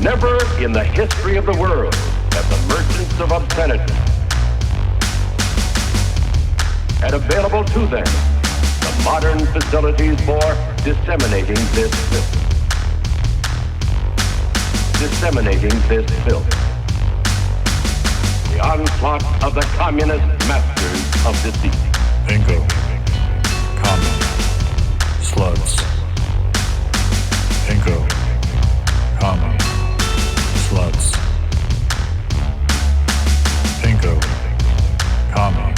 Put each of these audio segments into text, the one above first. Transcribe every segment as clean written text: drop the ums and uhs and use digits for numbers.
Never in the history of the world have the merchants of obscenity had available to them the modern facilities for disseminating this filth. Disseminating this filth. The onslaught of the communist masters of deceit. Pinko, Commie, Slutz. Pinko, Commie, Slutz. Pinko, Commie,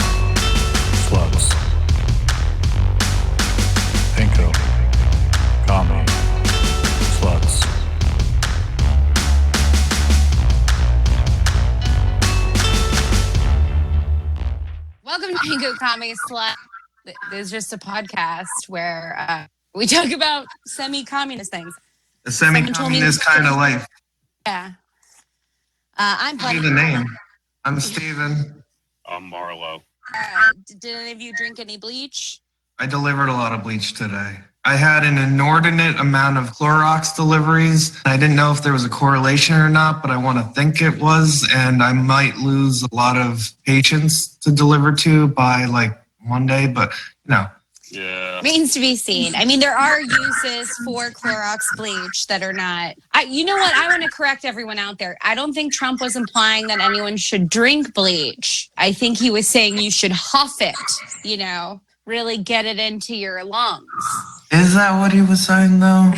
Slutz. Pinko, Commie, Slutz. Welcome to Pinko, Commie, Slutz. There's just a podcast where we talk about semi-communist things. A semi-communist kind of life. Yeah. I'm Give me the name. I'm Steven. I'm Marlo. Did any of you drink any bleach? I delivered a lot of bleach today. I had an inordinate amount of Clorox deliveries. I didn't know if there was a correlation or not, but I want to think it was, and I might lose a lot of patients to deliver to by like Monday, but no. Yeah. Remains to be seen. I mean, there are uses for Clorox bleach that are not. You know what? I want to correct everyone out there. I don't think Trump was implying that anyone should drink bleach. I think he was saying you should huff it, really get it into your lungs. Is that what he was saying, though?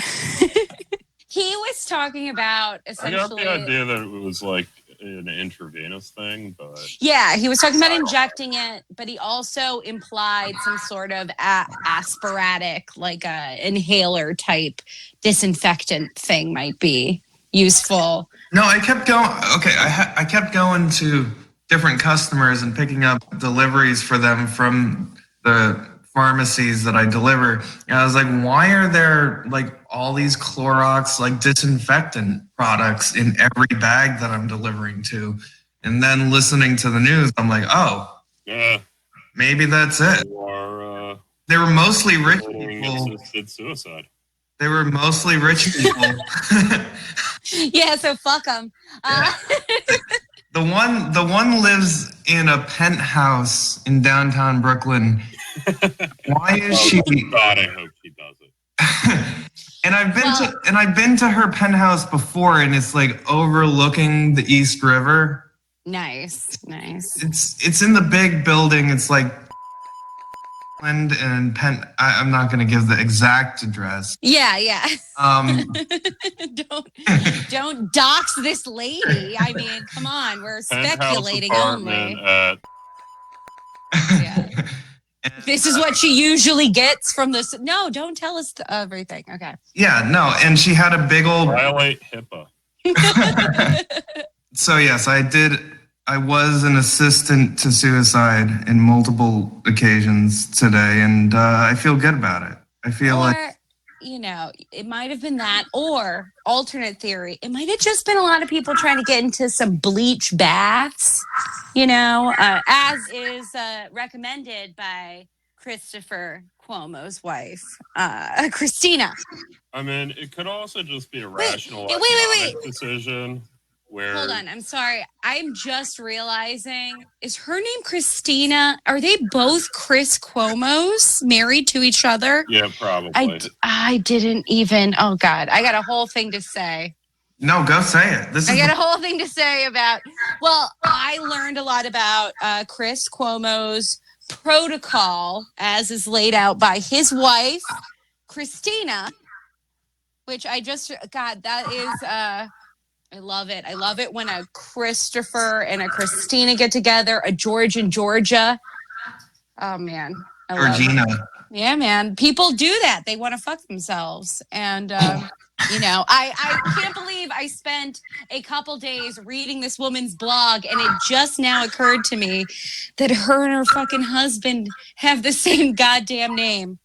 He was talking about essentially. I got the idea that it was like an intravenous thing, but yeah, he was talking about injecting it, but he also implied some sort of aspiratic, like a inhaler type disinfectant thing might be useful. No, I kept going. Okay, I kept going to different customers and picking up deliveries for them from the pharmacies that I deliver. And I was like, why are there like all these Clorox like disinfectant products in every bag that I'm delivering to? And then listening to the news, I'm like, oh, yeah, maybe that's it. They were mostly rich people. Assisted suicide. They were mostly rich people. Yeah, so fuck them. The one lives in a penthouse in downtown Brooklyn. Why is she? God, I hope she does it. And I've been to her penthouse before, and it's like overlooking the East River. Nice. It's in the big building. It's like and I'm not going to give the exact address. Yeah. Don't dox this lady. I mean, come on, we're speculating only. Yeah. This is what she usually gets from this. No, don't tell us everything. Okay. Yeah, no, and she had a big old violate HIPAA. So yes, I was an assistant to suicide in multiple occasions today, and I feel good about it. I feel like, it might have been that, or alternate theory, it might have just been a lot of people trying to get into some bleach baths, as is recommended by Christopher Cuomo's wife, Christina. I mean, it could also just be a rational wait. decision. Hold on, I'm sorry. I'm just realizing, is her name Christina? Are they both Chris Cuomos married to each other? Yeah, probably. I didn't even, oh God, I got a whole thing to say. No, go say it. I got a whole thing to say about, I learned a lot about Chris Cuomo's protocol as is laid out by his wife, Christina, which that is... I love it. I love it when a Christopher and a Christina get together, a George and Georgia. Oh, man. Georgina. Yeah, man. People do that. They want to fuck themselves. And, I can't believe I spent a couple days reading this woman's blog, and it just now occurred to me that her and her fucking husband have the same goddamn name.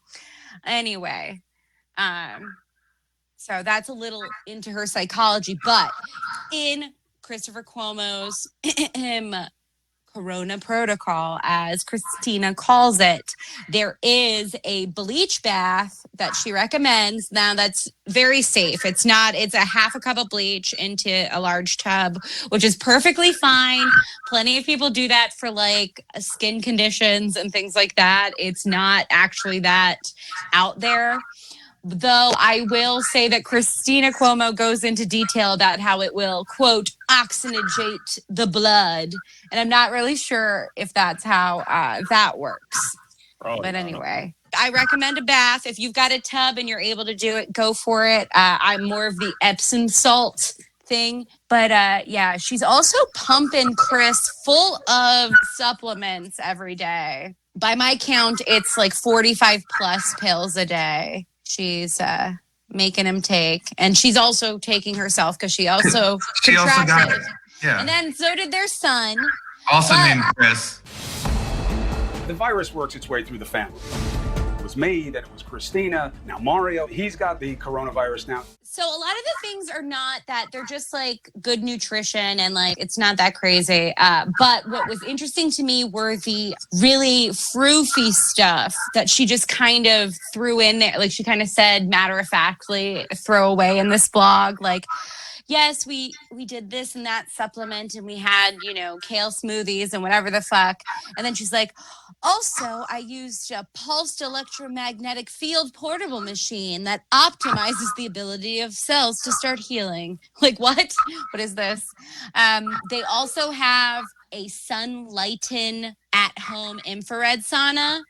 Anyway, so that's a little into her psychology. But in Christopher Cuomo's Corona protocol, as Christina calls it. There is a bleach bath that she recommends. Now that's very safe. It's a half a cup of bleach into a large tub, which is perfectly fine. Plenty of people do that for like skin conditions and things like that. It's not actually that out there. Though I will say that Christina Cuomo goes into detail about how it will, quote, oxygenate the blood. And I'm not really sure if that's how that works. Probably But not. anyway, I recommend a bath. If you've got a tub and you're able to do it, go for it. I'm more of the Epsom salt thing. But yeah, she's also pumping Chris full of supplements every day. By my count, it's like 45 plus pills a day. She's making him take, and she's also taking herself because she also She also got contracted. it. Yeah. And then so did their son. Also But- named Chris. The virus works its way through the family. It was me, then it was Christina, now Mario. He's got the coronavirus now. So a lot of the things are not that, they're just like good nutrition and like it's not that crazy. But what was interesting to me were the really froofy stuff that she just kind of threw in there. Like she kind of said matter-of-factly, throw away in this blog, like, yes, we did this and that supplement and we had, kale smoothies and whatever the fuck. And then she's like, also, I used a pulsed electromagnetic field portable machine that optimizes the ability of cells to start healing. Like, what? What is this? They also have a Sunlighten at-home infrared sauna.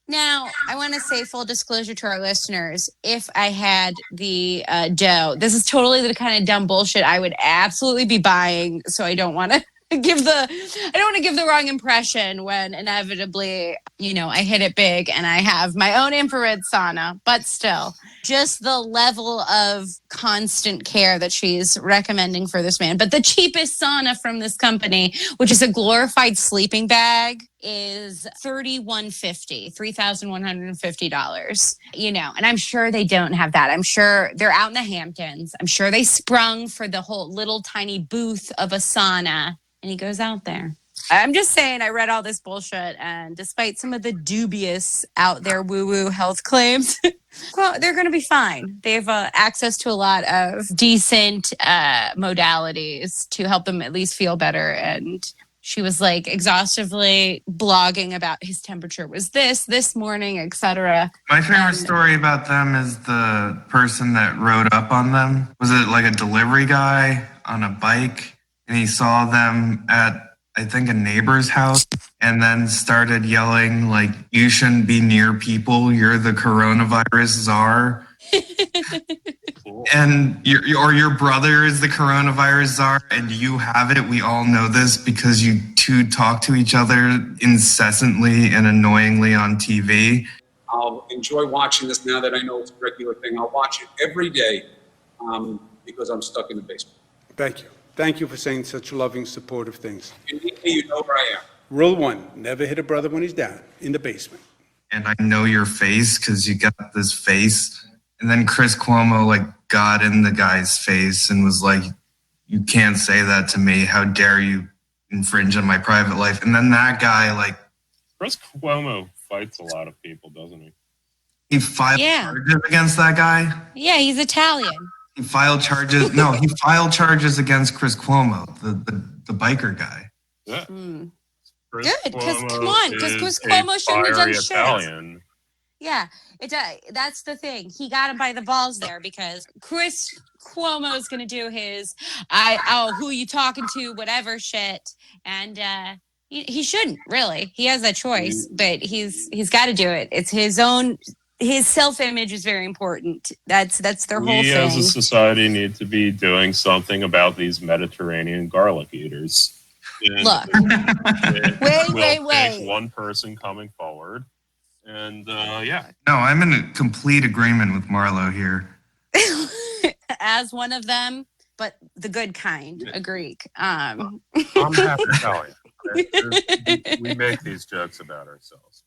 Now, I want to say full disclosure to our listeners, if I had the dough, this is totally the kind of dumb bullshit I would absolutely be buying. So I don't want to give the wrong impression when inevitably, I hit it big and I have my own infrared sauna, but still just the level of constant care that she's recommending for this man. But the cheapest sauna from this company, which is a glorified sleeping bag, is $3,150. And I'm sure they don't have that. I'm sure they're out in the Hamptons. I'm sure they sprung for the whole little tiny booth of a sauna, and he goes out there. I'm just saying, I read all this bullshit, and despite some of the dubious out there woo-woo health claims, well, they're going to be fine. They have access to a lot of decent modalities to help them at least feel better. And she was like exhaustively blogging about his temperature was this morning, etc. My favorite story about them is the person that rode up on them. Was it like a delivery guy on a bike? And he saw them at, I think, a neighbor's house and then started yelling, like, you shouldn't be near people. You're the coronavirus czar. And your brother is the coronavirus czar and you have it. We all know this because you two talk to each other incessantly and annoyingly on TV. I'll enjoy watching this now that I know it's a regular thing. I'll watch it every day because I'm stuck in the basement. Thank you. Thank you for saying such loving, supportive things. If you need me, you know where I am. Rule 1, never hit a brother when he's down, in the basement. And I know your face because you got this face. And then Chris Cuomo got in the guy's face and was like, you can't say that to me. How dare you infringe on my private life? And then that guy Chris Cuomo fights a lot of people, doesn't he? he filed charges against that guy. Yeah, he's Italian. He filed charges. No, he filed charges against Chris Cuomo, the biker guy. Yeah. Chris Good, because Cuomo come on, because Chris is a Cuomo shouldn't have done fiery shit. Italian. Yeah, that's the thing. He got him by the balls there because Chris Cuomo is going to do his, who you talking to, whatever shit, and he shouldn't really. He has that choice, but he's got to do it. It's his own. His self-image is very important. That's their whole We thing. as a society need to be doing something about these Mediterranean garlic eaters. And Look, it wait. will take one person coming forward. And yeah. No, I'm in complete agreement with Marlo here. as one of them, but the good kind, a Greek. I'm half Italian. We make these jokes about ourselves.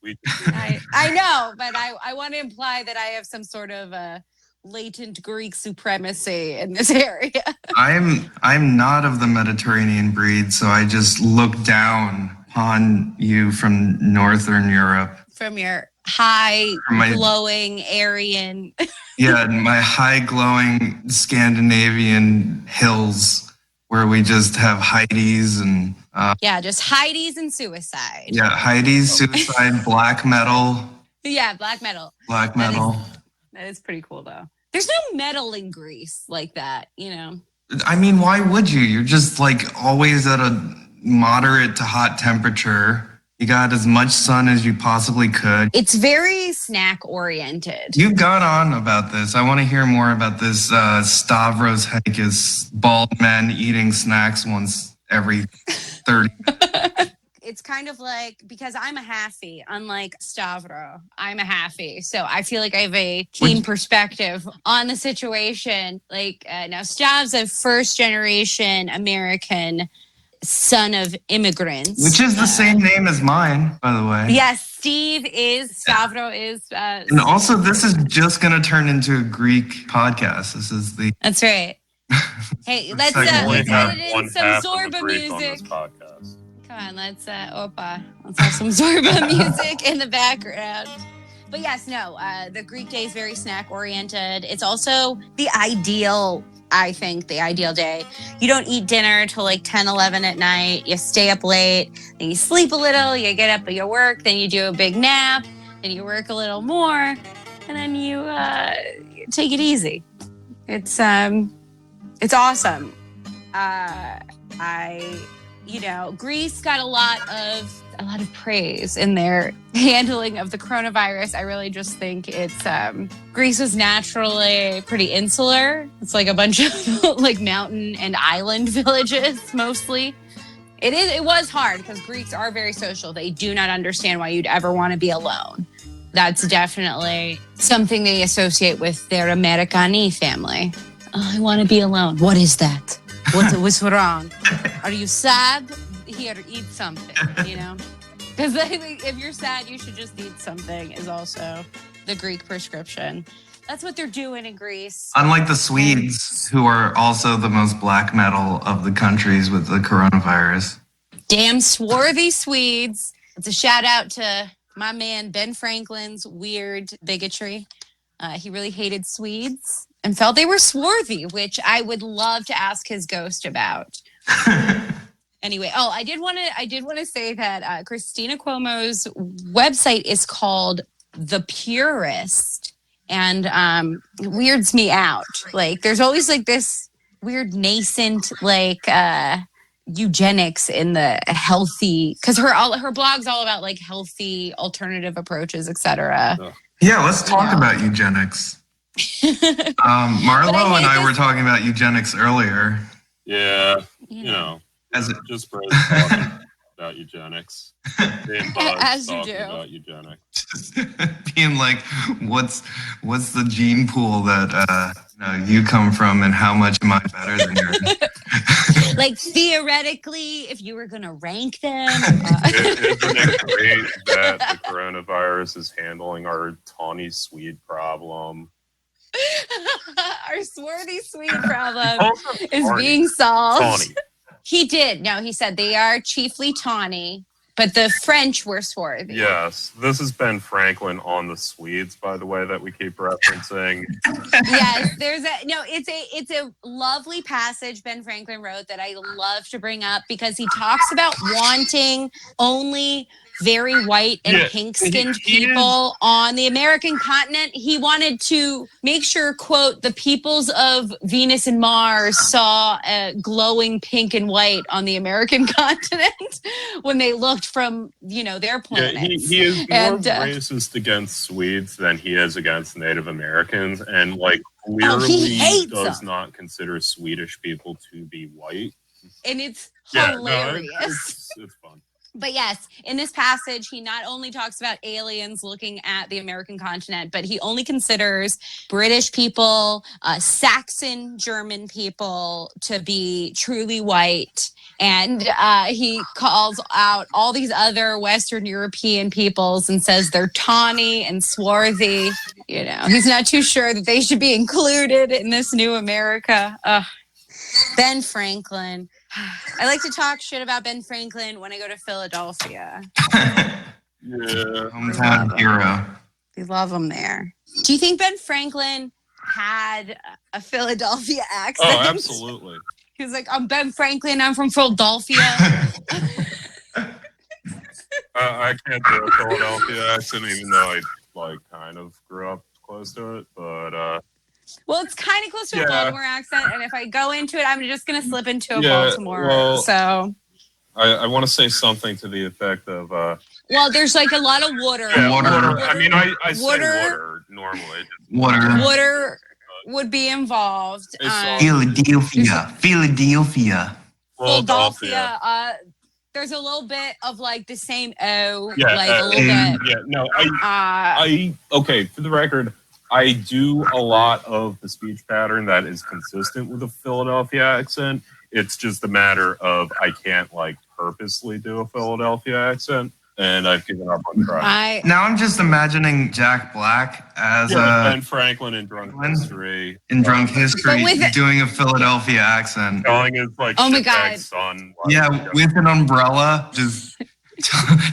I know, but I want to imply that I have some sort of latent Greek supremacy in this area. I'm not of the Mediterranean breed, so I just look down upon you from Northern Europe. From your high my- glowing Aryan. Yeah, my high glowing Scandinavian hills where we just have Heidi's and Yeah, just Heidi's and suicide. yeah, Heidi's, suicide, black metal. Yeah, black metal. Black metal. That is pretty cool though. There's no metal in Greece like that, you know. I mean, why would you? You're just like always at a moderate to hot temperature. You got as much sun as you possibly could. It's very snack oriented. You've gone on about this. I want to hear more about this Stavros Hakis, bald men eating snacks once every 30 minutes. It's kind of like, because I'm a halfie, unlike Stavro, I'm a halfie. So I feel like I have a keen perspective on the situation. Like now Stav's a first generation American son of immigrants. Which is the same name as mine, by the way. Yes, Stavro is. And also, this is just going to turn into a Greek podcast. This is the... That's right. Hey, let's edit in some Zorba music. Come on, let's have some Zorba music in the background. But yes, no, the Greek day is very snack oriented. It's also the ideal, I think, the ideal day. You don't eat dinner till like 10, 11 at night. You stay up late, then you sleep a little, you get up at your work, then you do a big nap, then you work a little more, and then you take it easy. It's awesome. Greece got a lot of praise in their handling of the coronavirus. I really just think it's Greece was naturally pretty insular. It's like a bunch of like mountain and island villages mostly. It was hard because Greeks are very social. They do not understand why you'd ever want to be alone. That's definitely something they associate with their Americani family. Oh, I want to be alone. What is that? What's wrong? Are you sad? Here, eat something, you know? Because if you're sad, you should just eat something is also the Greek prescription. That's what they're doing in Greece. Unlike the Swedes, who are also the most black metal of the countries with the coronavirus. Damn swarthy Swedes. It's a shout out to my man Ben Franklin's weird bigotry. He really hated Swedes and felt they were swarthy, which I would love to ask his ghost about. Anyway, I did want to say that Christina Cuomo's website is called The Purist, and it weirds me out. Like, there's always like this weird nascent like eugenics in the healthy, because her blog's all about like healthy alternative approaches, etc. Yeah, let's talk about eugenics. Marlo and I were talking about eugenics earlier. Yeah, you know, just for talking about eugenics. As you do. About eugenics. Being like, what's the gene pool that you come from, and how much am I better than yours? Like theoretically, if you were going to rank them. Isn't it great that the coronavirus is handling our tawny Swede problem? Our swarthy Swede problem is being solved. Tawny. He did. No, he said they are chiefly tawny, but the French were swarthy. Yes, this is Ben Franklin on the Swedes, by the way, that we keep referencing. Yes, it's a lovely passage Ben Franklin wrote that I love to bring up because he talks about wanting only very white and pink-skinned people on the American continent. He wanted to make sure, quote, the peoples of Venus and Mars saw glowing pink and white on the American continent when they looked from, their planets. He is more racist against Swedes than he is against Native Americans, and clearly does not consider Swedish people to be white. And it's hilarious. It's fun. But yes, in this passage, he not only talks about aliens looking at the American continent, but he only considers British people, Saxon German people to be truly white. And he calls out all these other Western European peoples and says they're tawny and swarthy. He's not too sure that they should be included in this new America. Ben Franklin. I like to talk shit about Ben Franklin when I go to Philadelphia. Yeah. Hometown hero. We love him there. Do you think Ben Franklin had a Philadelphia accent? Oh, absolutely. He was like, I'm Ben Franklin. I'm from Philadelphia. I can't do a Philadelphia accent, even though I kind of grew up close to it. But well, it's kind of close to a Baltimore accent, and if I go into it, I'm just gonna slip into a Baltimore. Well, so I want to say something to the effect of. Well, there's like a lot of water. Yeah, water. I mean, I say water normally. Water would be involved. Philadelphia. Philadelphia. There's a little bit of like the same O, yeah, like a little bit. Yeah, no, okay, for the record, I do a lot of the speech pattern that is consistent with a Philadelphia accent. It's just a matter of I can't like purposely do a Philadelphia accent, and I've given up on trying. Now I'm just imagining Jack Black as Ben Franklin in Drunk History. Doing a Philadelphia accent. Telling his like oh my God. son. With an umbrella, just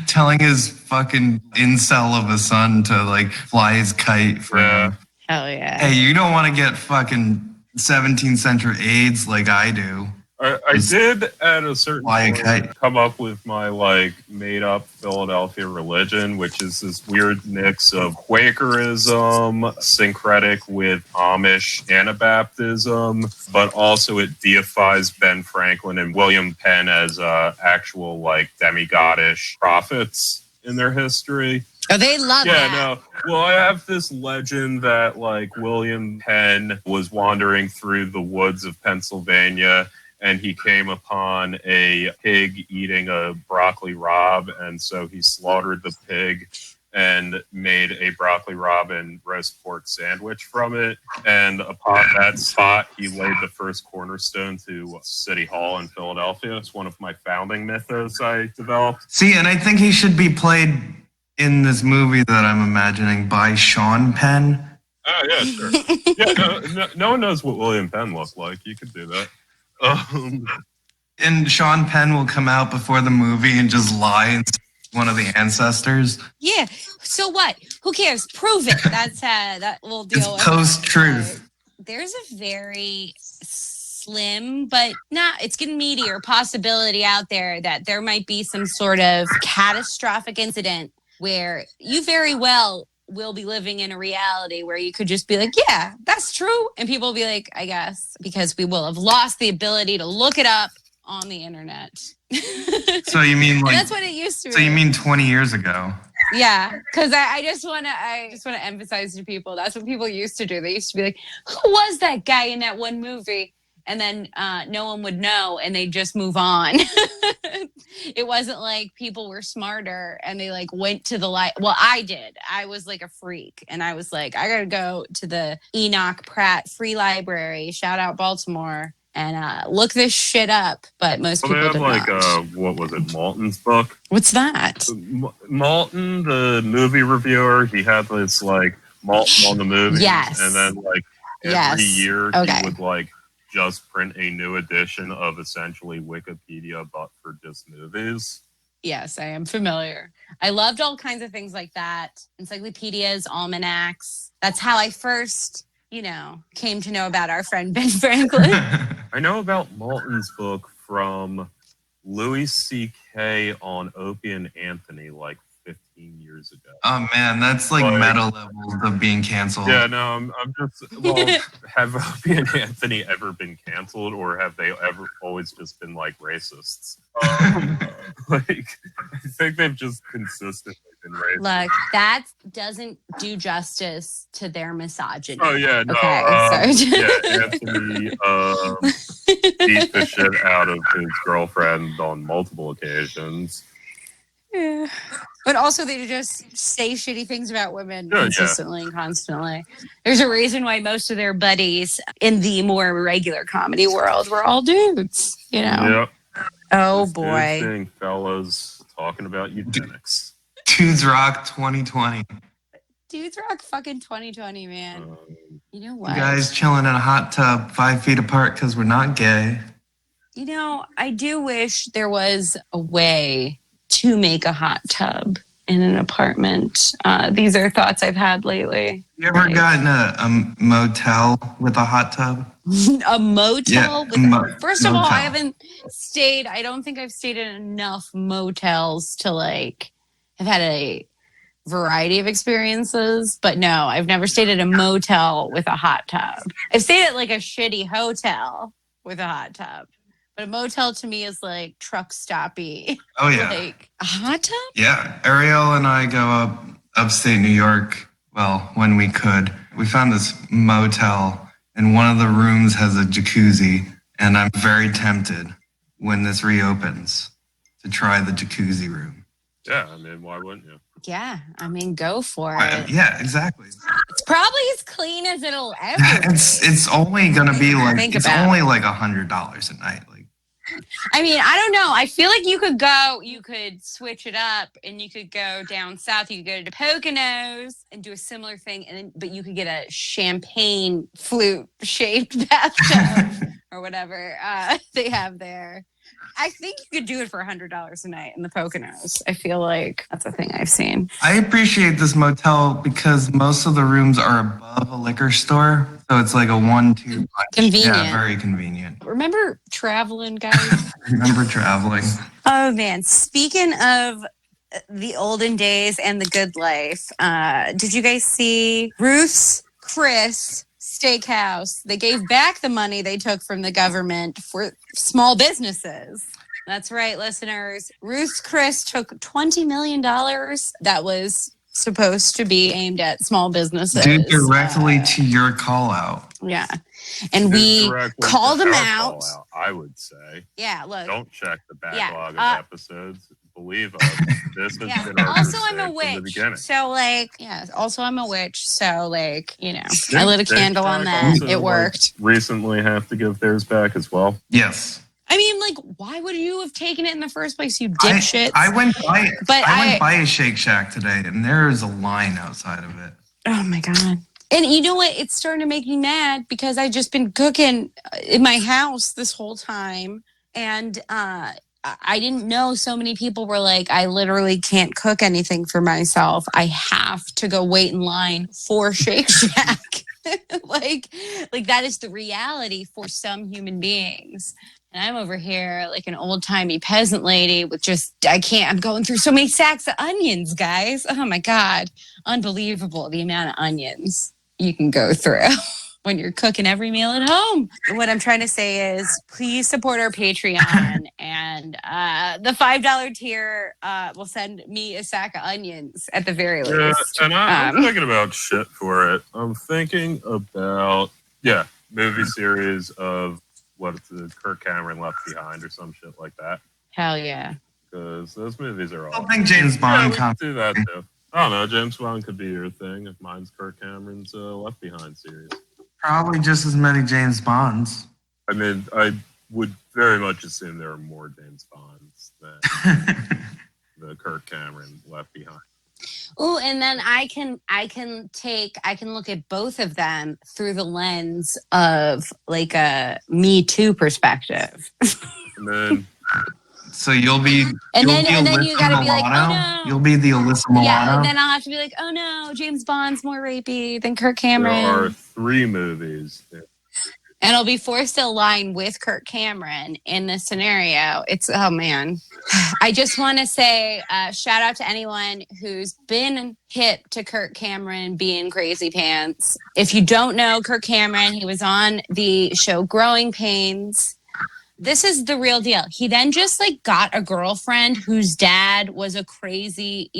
telling his fucking incel of a son to like fly his kite for him. Hell yeah. Hey, you don't want to get fucking 17th century AIDS like I do. I did at a certain point come up with my like made up Philadelphia religion, which is this weird mix of Quakerism, syncretic with Amish Anabaptism, but also it deifies Ben Franklin and William Penn as actual like demigodish prophets in their history. Oh, they love that. No. Well, I have this legend that like William Penn was wandering through the woods of Pennsylvania and he came upon a pig eating a broccoli rabe, and so he slaughtered the pig and made a broccoli rabe and roast pork sandwich from it. And upon that spot, he laid the first cornerstone to City Hall in Philadelphia. It's one of my founding mythos I developed. See, and I think he should be played in this movie that I'm imagining by Sean Penn. Oh, yeah, sure. Yeah, no one knows what William Penn looked like. You could do that. And Sean Penn will come out before the movie and just lie and say one of the ancestors. Yeah. So what? Who cares? Prove it. That's that we'll deal with. Post-truth. There's a very slim, but it's getting meatier possibility out there that there might be some sort of catastrophic incident where you very well will be living in a reality where you could just be like, yeah, that's true. And people will be like, I guess, because we will have lost the ability to look it up on the internet. So you mean like that's what it used to be. So you mean 20 years ago? Yeah, because I just want to emphasize to people that's what people used to do. They used to be like, who was that guy in that one movie? And then no one would know, and they'd just move on. It wasn't like people were smarter and they like went to the light. Well, I did. I was like a freak, and I was like, I gotta go to the Enoch Pratt Free Library. Shout out Baltimore. And look this shit up, but most people have don't. Like, what was it, Malton's book? What's that? Malton, the movie reviewer, he had this like Malton on the movies, yes, and then like every year he would like just print a new edition of essentially Wikipedia, but for just movies. Yes, I am familiar. I loved all kinds of things like that. Encyclopedias, almanacs. That's how I first, came to know about our friend Ben Franklin. I know about Malton's book from Louis C.K. on Opie and Anthony like 15 years ago. Oh man, that's like meta levels of being canceled. Yeah, no, I'm just, have Opie and Anthony ever been canceled, or have they ever always just been like racists? I think they've just consistently been racist. Look, that doesn't do justice to their misogyny. Oh yeah, no. Anthony beat the shit out of his girlfriend on multiple occasions. Yeah. But also they just say shitty things about women consistently and constantly. There's a reason why most of their buddies in the more regular comedy world were all dudes, Yep. Oh boy. Thing, fellas, talking about eugenics. Dudes Rock 2020. Dudes Rock fucking 2020, man. You know what? You guys chilling in a hot tub 5 feet apart because we're not gay. You know, I do wish there was a way to make a hot tub in an apartment. These are thoughts I've had lately. You ever gotten a motel with a hot tub? A motel? Yeah, First of all, motel. I haven't stayed. I don't think I've stayed in enough motels to like have had a variety of experiences. But no, I've never stayed at a motel with a hot tub. I've stayed at like a shitty hotel with a hot tub. But a motel to me is like truck stoppy. Oh, yeah. Like a hot tub? Yeah. Ariel and I go upstate New York. Well, when we could. We found this motel, and one of the rooms has a jacuzzi. And I'm very tempted when this reopens to try the jacuzzi room. Yeah, I mean, why wouldn't you? Yeah, I mean, go for it. Yeah, exactly. It's probably as clean as it'll ever be. It's only gonna be like only like $100 a night. Like, I mean, I don't know. I feel like you could switch it up, and you could go down south. You could go to the Poconos and do a similar thing, but you could get a champagne flute shaped bathtub or whatever they have there. I think you could do it for $100 a night in the Poconos. I feel like that's a thing I've seen. I appreciate this motel because most of the rooms are above a liquor store. So it's like a 1-2 punch. Convenient. Yeah, very convenient. Remember traveling, guys? Remember traveling. Oh, man. Speaking of the olden days and the good life, did you guys see Ruth's Chris Steakhouse? They gave back the money they took from the government for small businesses. That's right, listeners. Ruth's Chris took $20 million that was supposed to be aimed at small businesses. Due directly to your call out. Yeah. And we called them out. I would say. Yeah, look. Don't check the backlog of episodes. Believe us, this has been our also, I'm a from the witch. beginning. So, like, also, I'm a witch. So, like, you know, I lit a candle on that. Also, It worked. Recently have to give theirs back as well. Yes. I mean, like, why would you have taken it in the first place, you dipshits? I went by a Shake Shack today, and there is a line outside of it. Oh, my God. And you know what? It's starting to make me mad because I've just been cooking in my house this whole time. And I didn't know so many people were like, I literally can't cook anything for myself. I have to go wait in line for Shake Shack. like that is the reality for some human beings. And I'm over here like an old-timey peasant lady with I'm going through so many sacks of onions, guys. Oh my God. Unbelievable the amount of onions you can go through when you're cooking every meal at home. What I'm trying to say is please support our Patreon and the $5 tier will send me a sack of onions at the very least. And I'm thinking about shit for it. I'm thinking about, movie series of what's the Kirk Cameron Left Behind or some shit like that. Hell yeah. Because those movies are I don't think James Bond comes. Do that too. I don't know. James Bond could be your thing if mine's Kirk Cameron's Left Behind series. Probably just as many James Bonds. I mean, I would very much assume there are more James Bonds than the Kirk Cameron Left Behind. Oh, and then I can look at both of them through the lens of like a Me Too perspective. And then so you'll be and then you gotta be like, oh no. You'll be the Alyssa Milano. Yeah, and then I'll have to be like, oh no, James Bond's more rapey than Kirk Cameron. There are 3 movies. And I'll be forced to align with Kirk Cameron in this scenario. Oh man. I just want to say shout out to anyone who's been hip to Kirk Cameron being crazy pants. If you don't know Kirk Cameron, he was on the show Growing Pains. This is the real deal. He then just like got a girlfriend whose dad was a crazy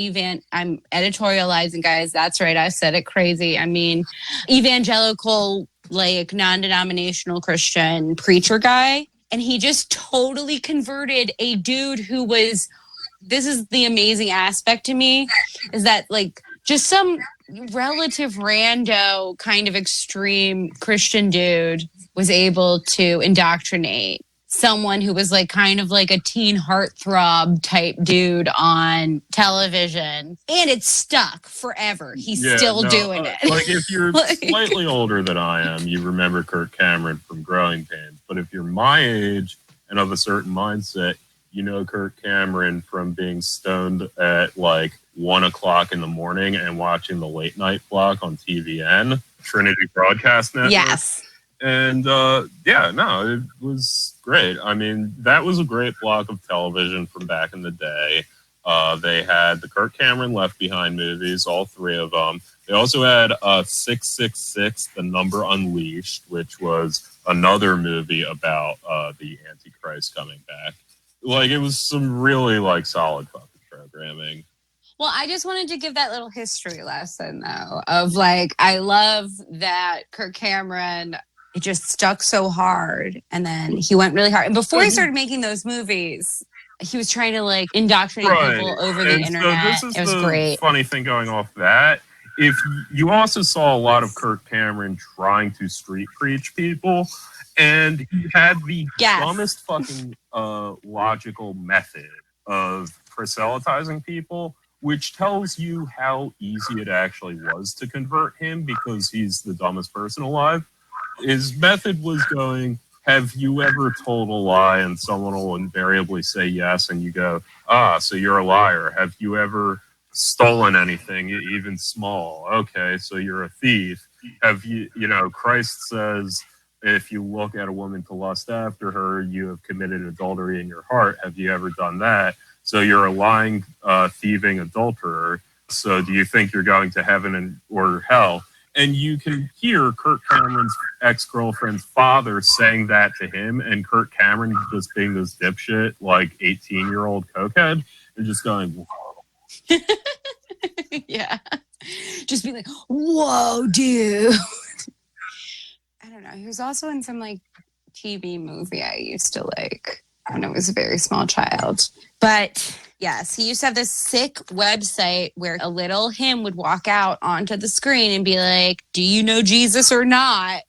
I'm editorializing, guys. That's right. I said it, crazy. I mean, evangelical, like non-denominational Christian preacher guy. And he just totally converted a dude who was, this is the amazing aspect to me, is that like just some relative rando kind of extreme Christian dude was able to indoctrinate someone who was like kind of like a teen heartthrob type dude on television, and it's stuck forever. He's still doing it. Like if you're slightly older than I am, you remember Kirk Cameron from Growing Pains. But if you're my age and of a certain mindset, you know Kirk Cameron from being stoned at like 1 o'clock in the morning and watching the late night block on TVN, Trinity Broadcast Network. Yes. And it was great. I mean, that was a great block of television from back in the day. They had the Kirk Cameron Left Behind movies, all three of them. They also had 666, The Number Unleashed, which was another movie about the Antichrist coming back. Like, it was some really, like, solid fucking programming. Well, I just wanted to give that little history lesson, though, of, like, I love that Kirk Cameron, it just stuck so hard, and then he went really hard. And before he started making those movies, he was trying to, like, indoctrinate people over the internet. So this is it was the great. Funny thing going off that. If you also saw a lot of Kirk Cameron trying to street preach people, and he had the dumbest fucking logical method of proselytizing people, which tells you how easy it actually was to convert him because he's the dumbest person alive. His method was going, have you ever told a lie? And someone will invariably say yes. And you go, so you're a liar. Have you ever stolen anything, even small? Okay, so you're a thief. Have you, Christ says, if you look at a woman to lust after her, you have committed adultery in your heart. Have you ever done that? So you're a lying, thieving adulterer. So do you think you're going to heaven or hell? And you can hear Kirk Cameron's ex-girlfriend's father saying that to him, and Kirk Cameron just being this dipshit, like 18-year-old cokehead, and just going, whoa. Yeah. Just being like, whoa, dude. I don't know. He was also in some, like, TV movie I used to like when I was a very small child. But yes, he used to have this sick website where a little him would walk out onto the screen and be like, do you know Jesus or not?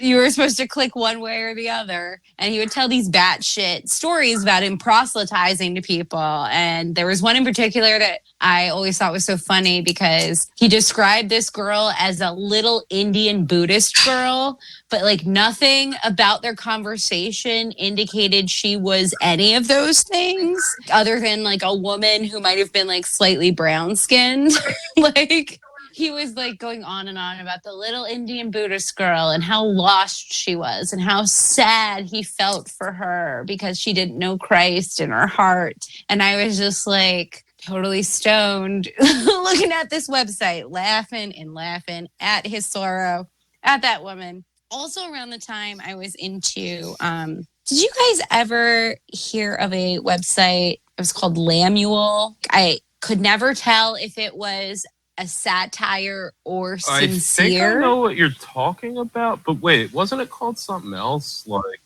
You were supposed to click one way or the other. And he would tell these batshit stories about him proselytizing to people. And there was one in particular that I always thought was so funny because he described this girl as a little Indian Buddhist girl, but like nothing about their conversation indicated she was any of those things other than like a woman who might have been like slightly brown skinned. Like, he was like going on and on about the little Indian Buddhist girl and how lost she was and how sad he felt for her because she didn't know Christ in her heart. And I was just like totally stoned looking at this website, laughing and laughing at his sorrow, at that woman. Also around the time I was into, did you guys ever hear of a website? It was called Lambuel. I could never tell if it was a satire or sincere. I think I know what you're talking about, but wait, wasn't it called something else? Like,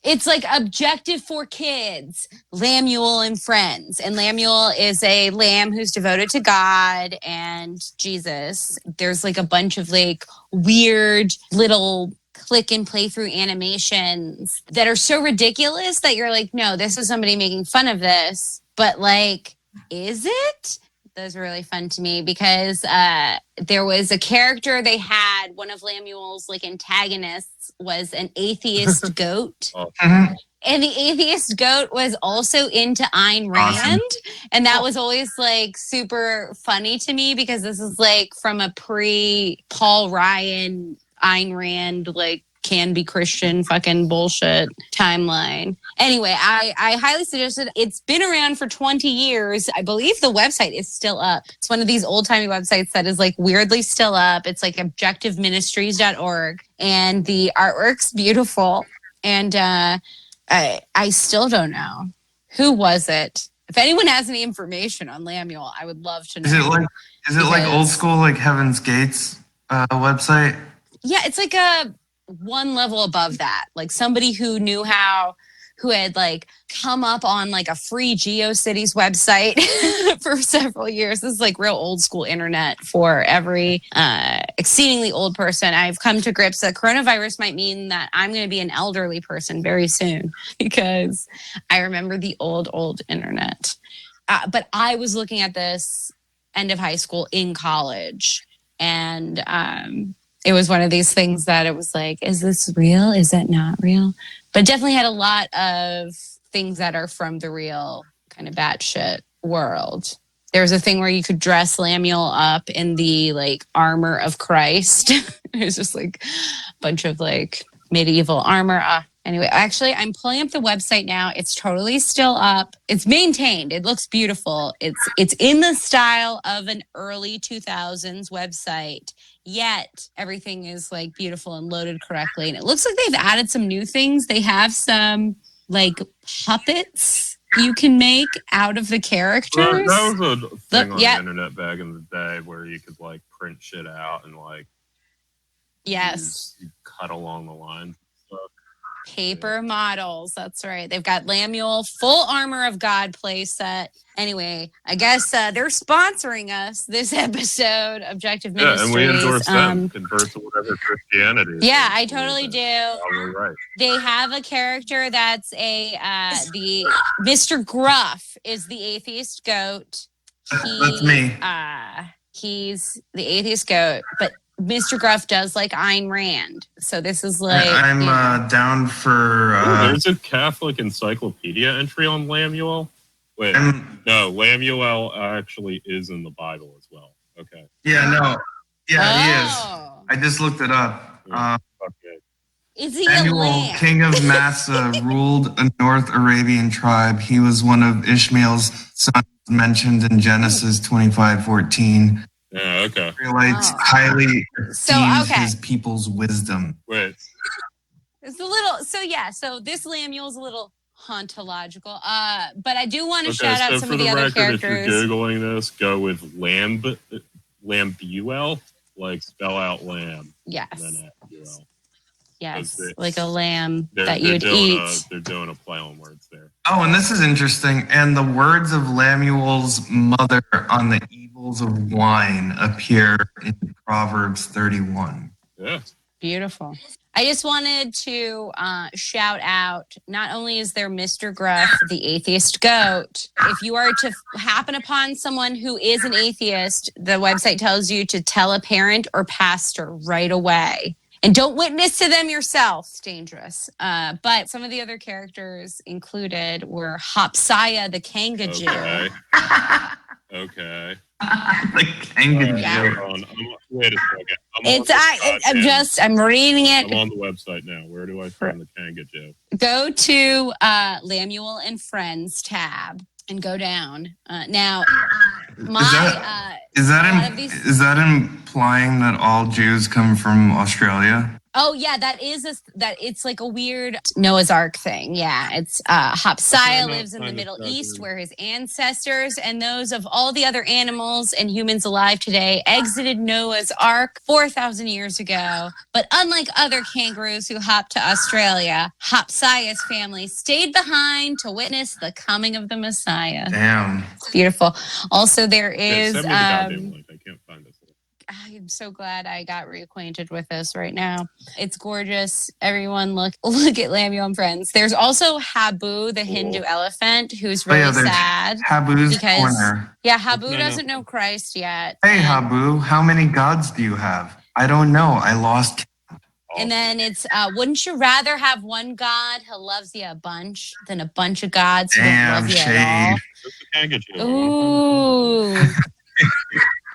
it's like Objective for Kids, Lambuel and Friends. And Lambuel is a lamb who's devoted to God and Jesus. There's like a bunch of like weird little click and play through animations that are so ridiculous that you're like, no, this is somebody making fun of this. But like, is it? Those were really fun to me because there was a character they had. One of Lambuel's like antagonists was an atheist goat. And the atheist goat was also into Ayn Rand. Awesome. And that was always like super funny to me because this is like from a pre-Paul Ryan, Ayn Rand, like can be Christian fucking bullshit timeline. Anyway, I highly suggest it. It's been around for 20 years. I believe the website is still up. It's one of these old-timey websites that is like weirdly still up. It's like objectiveministries.org. And the artwork's beautiful. And I still don't know. Who was it? If anyone has any information on Lambuel, I would love to know. Is it like old school, like Heaven's Gates website? Yeah, it's like a one level above that, like somebody who had like come up on like a free GeoCities website for several years. This is like real old school internet for every exceedingly old person. I've come to grips that coronavirus might mean that I'm going to be an elderly person very soon because I remember the old internet. But I was looking at this end of high school in college, and it was one of these things that it was like, is this real? Is that not real? But definitely had a lot of things that are from the real kind of batshit world. There was a thing where you could dress Lambuel up in the like armor of Christ. It was just like a bunch of like medieval armor. Anyway, actually, I'm pulling up the website now. It's totally still up. It's maintained. It looks beautiful. It's in the style of an early 2000s website. Yet everything is like beautiful and loaded correctly. And it looks like they've added some new things. They have some like puppets you can make out of the characters. That was a thing on the internet back in the day where you could like print shit out and like you cut along the line. Paper models. That's right. They've got Lambuel full armor of God playset. Anyway, I guess they're sponsoring us this episode, Objective Ministries. And we endorse them. Convert to whatever Christianity is. Yeah, I totally do. Right. They have a character that's the Mr. Gruff is the atheist goat. That's me. He's the atheist goat, but Mr. Gruff does like Ayn Rand. So this is like... I'm down for... there's a Catholic encyclopedia entry on Lambuel. Wait, no, Lambuel actually is in the Bible as well. Okay. Yeah, no. Yeah, he is. I just looked it up. Is he Lambuel, a lamb? king of Massa, ruled a North Arabian tribe. He was one of Ishmael's sons mentioned in Genesis 25:14. Yeah, okay. Israelites highly esteemed his people's wisdom. Wait. It's a little, so this Lambuel's a little hauntological. But I do want to shout out some of the other characters. If you're Googling this, go with Lambuel, like spell out lamb. Yes. And then Lambuel. Yes, like a lamb that you'd eat. They're doing a play on words there. Oh, and this is interesting. And the words of Lambuel's mother on the evils of wine appear in Proverbs 31. Yeah. Beautiful. I just wanted to shout out, not only is there Mr. Gruff, the atheist goat, if you are to happen upon someone who is an atheist, the website tells you to tell a parent or pastor right away. And don't witness to them yourself. It's dangerous. But some of the other characters included were Hopsiah the Kangajoo. Okay. The Kangajoo. Wait a second. I'm reading it. I'm on the website now. Where do I find the Kangajoo? Go to Lambuel and Friends tab and go down. Now, is that implying that all Jews come from Australia? Oh yeah, it's like a weird Noah's Ark thing. Yeah, it's Hopsiah lives in the Middle East, where his ancestors and those of all the other animals and humans alive today exited Noah's Ark 4,000 years ago. But unlike other kangaroos who hopped to Australia, Hopsiah's family stayed behind to witness the coming of the Messiah. Damn, it's beautiful. Also, there is. Send me the goddamn link. I can't find this. I'm so glad I got reacquainted with this right now. It's gorgeous. Everyone look at Lambuel and Friends. There's also Habu, the Hindu elephant, who's really sad. Habu's corner. Yeah, Habu doesn't know Christ yet. Hey, Habu, how many gods do you have? I don't know. I lost count. And then it's, wouldn't you rather have one God who loves you a bunch than a bunch of gods who don't love you at all? Ooh.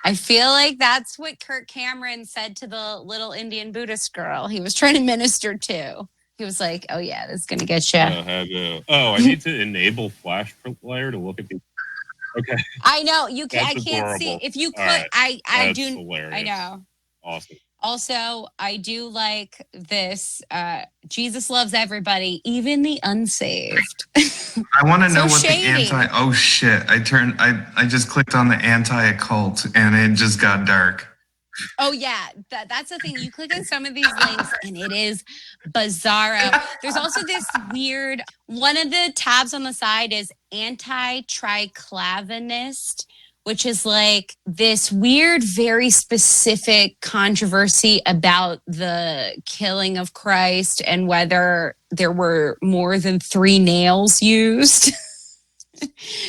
I feel like that's what Kirk Cameron said to the little Indian Buddhist girl he was trying to minister to. He was like, oh yeah, this is going to get you. I need to enable Flash Player to look at these. Okay. I know. I can't see. If you could, right. I do. Hilarious. I know. Awesome. Also, I do like this. Jesus loves everybody, even the unsaved. I want to know what shady. Oh shit! I just clicked on the anti-occult and it just got dark. Oh yeah, that's the thing. You click on some of these links and it is bizarro. There's also this weird. One of the tabs on the side is anti-triclavinist, which is like this weird, very specific controversy about the killing of Christ and whether there were more than 3 nails used.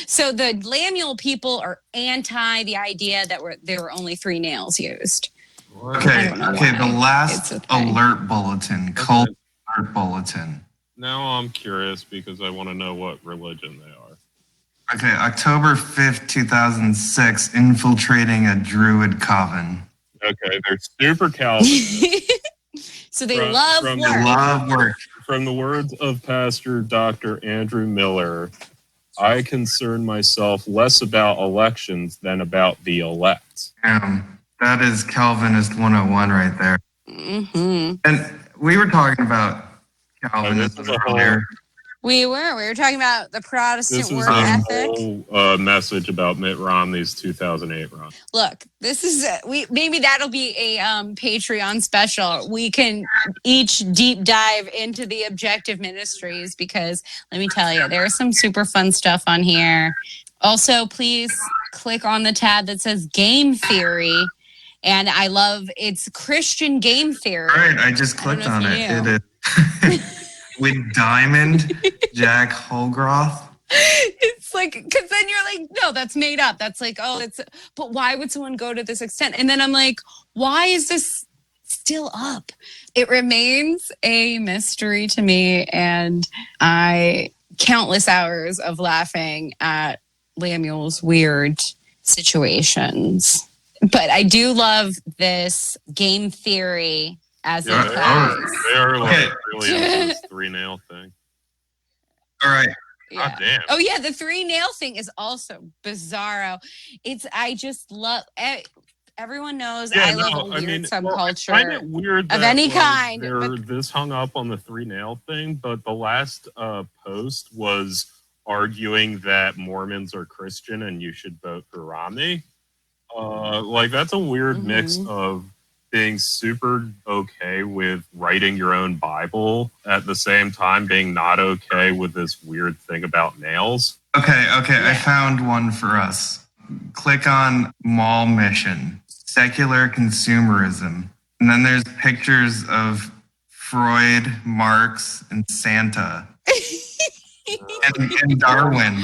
So the Lambuel people are anti the idea that there were only 3 nails used. Okay, don't know okay. why. The It's last a thing. alert bulletin, cult alert bulletin. Now I'm curious because I want to know what religion they are. Okay, October 5th, 2006, infiltrating a druid coven. Okay, they're super Calvinist. So they From- love from work. the- Love work. From the words of Pastor Dr. Andrew Miller, I concern myself less about elections than about the elect. That is Calvinist 101 right there. Mm-hmm. And we were talking about This Calvinism is a whole, earlier. We were talking about the Protestant this is work a ethic. whole message about Mitt Romney's 2008 run. Look, this is maybe that'll be a Patreon special. We can each deep dive into the objective ministries because let me tell you, there's some super fun stuff on here. Also, please click on the tab that says Game Theory, and I love it's Christian game theory. All right, I just I don't clicked know on if it. you It is with Diamond Jack Holgroth. It's like, because then you're like, no, that's made up. That's like, oh, it's, but why would someone go to this extent? And then I'm like, why is this still up? It remains a mystery to me. And countless hours of laughing at Lambuel's weird situations. But I do love this game theory as Yeah, it they has. are like Okay. really into this 3-nail thing. All right. Yeah. God damn. Oh yeah, the 3-nail thing is also bizarro. I just love. Everyone knows I love a weird subculture I find it weird of that, any like, kind. They're But this hung up on the 3-nail thing, but the last post was arguing that Mormons are Christian and you should vote for Romney. Like that's a weird mix of being super okay with writing your own Bible at the same time being not okay with this weird thing about nails. Okay. I found one for us. Click on Mall Mission, secular consumerism. And then there's pictures of Freud, Marx, and Santa. and Darwin.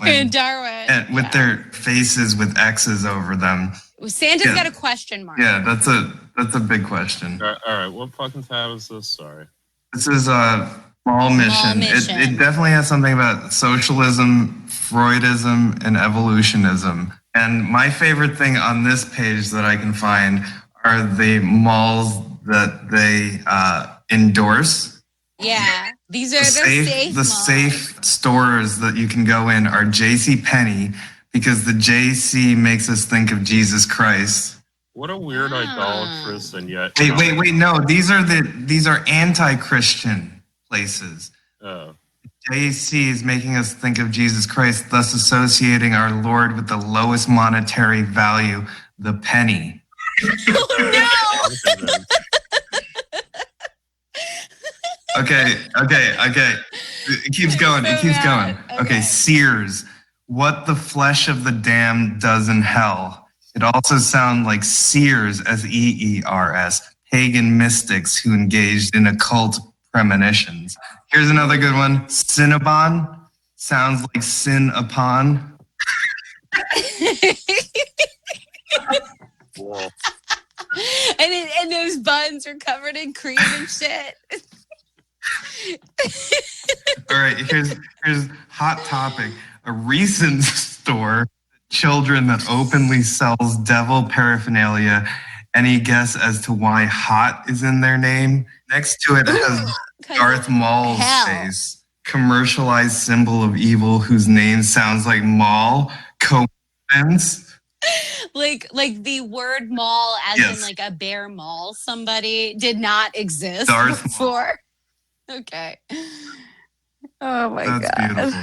and Darwin. And with their faces with X's over them. Santa's got a question mark. Yeah, that's a big question. All right, what fucking tab is this? Sorry. This is a Mall Mission. It definitely has something about socialism, Freudism, and evolutionism. And my favorite thing on this page that I can find are the malls that they endorse. Yeah, these are the safe stores that you can go in are JCPenney because the JC makes us think of Jesus Christ. What a weird idolatrous and yet. Wait! No, these are anti-Christian places. Oh. JC is making us think of Jesus Christ, thus associating our Lord with the lowest monetary value, the penny. Oh no! Okay. It keeps going. Okay, Sears. What the flesh of the damned does in hell. It also sounds like Seers, S-E-E-R-S, pagan mystics who engaged in occult premonitions. Here's another good one. Cinnabon sounds like sin upon. Cool. and those buns are covered in cream and shit. All right, here's hot topic. A recent store, children that openly sells devil paraphernalia. Any guess as to why hot is in their name? Next to it has Darth Maul's face. Commercialized symbol of evil whose name sounds like Maul. Coincidence? Like the word mall as in like a bear maul somebody did not exist Darth before. Okay. Oh my God. That's beautiful.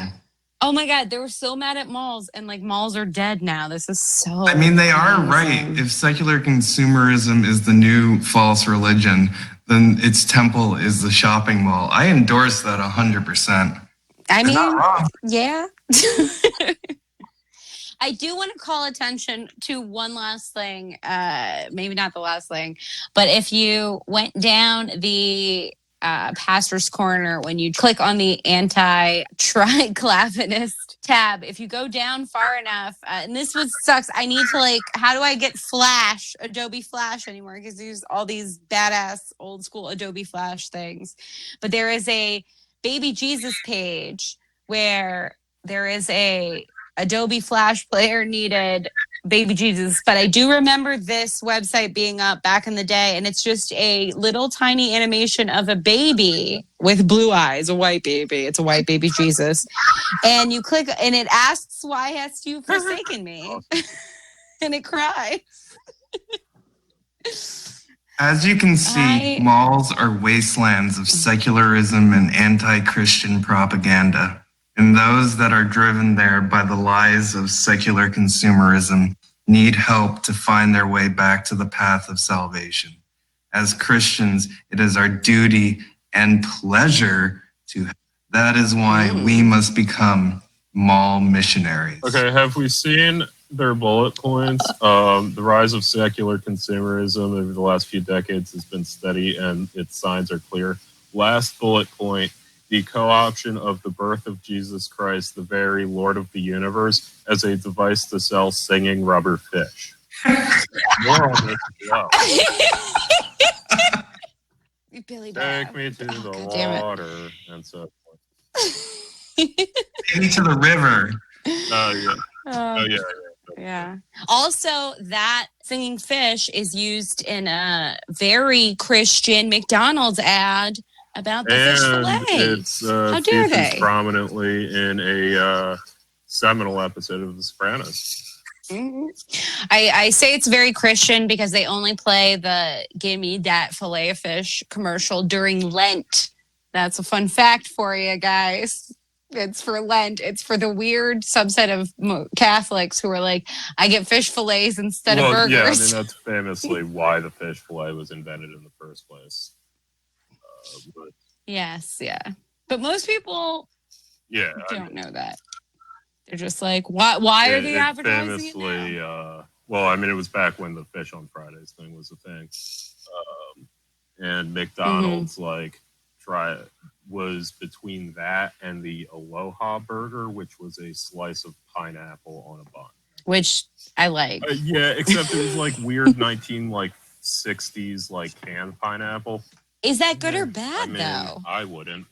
Oh my God, they were so mad at malls and like malls are dead now. This is so I mean, they are amazing. right. If secular consumerism is the new false religion, then its temple is the shopping mall. I endorse that 100%. I It's not mean, wrong. yeah. I do want to call attention to one last thing. Maybe not the last thing, but if you went down the pastor's corner, when you click on the anti-Calvinist tab, if you go down far enough, and this one sucks. I need to how do I get Flash, Adobe Flash anymore? Because there's all these badass old school Adobe Flash things. But there is a Baby Jesus page where there is a Adobe Flash player needed Baby Jesus. But I do remember this website being up back in the day, and it's just a little tiny animation of a baby with blue eyes, a white baby. It's a white baby Jesus. And you click, and it asks, why hast you forsaken me? And it cries. As you can see, malls are wastelands of secularism and anti-Christian propaganda. And those that are driven there by the lies of secular consumerism need help to find their way back to the path of salvation. As Christians, it is our duty and pleasure to help. That is why we must become mall missionaries. Okay, have we seen their bullet points? The rise of secular consumerism over the last few decades has been steady and its signs are clear. Last bullet point, the co-option of the birth of Jesus Christ, the very Lord of the universe, as a device to sell singing rubber fish. More on this as well. Billy Take me to the water and so forth. Take me to the river. Oh, yeah. Yeah. Also, that singing fish is used in a very Christian McDonald's ad about the fish fillet. It's How dare they? Prominently in a seminal episode of The Sopranos. Mm-hmm. I say it's very Christian because they only play the "Gimme Dat Filet of Fish" commercial during Lent. That's a fun fact for you guys. It's for Lent. It's for the weird subset of Catholics who are like, I get fish fillets instead of burgers. Yeah, I mean, that's famously why the fish fillet was invented in the first place. Yes, yeah. But most people don't know that. They're just like, why are they advertising it now? Well, I mean, it was back when the Fish on Fridays thing was a thing. And McDonald's, was between that and the Aloha Burger, which was a slice of pineapple on a bun. Which I like. Yeah, except it was weird 60s canned pineapple. Is that good or bad, though? I wouldn't.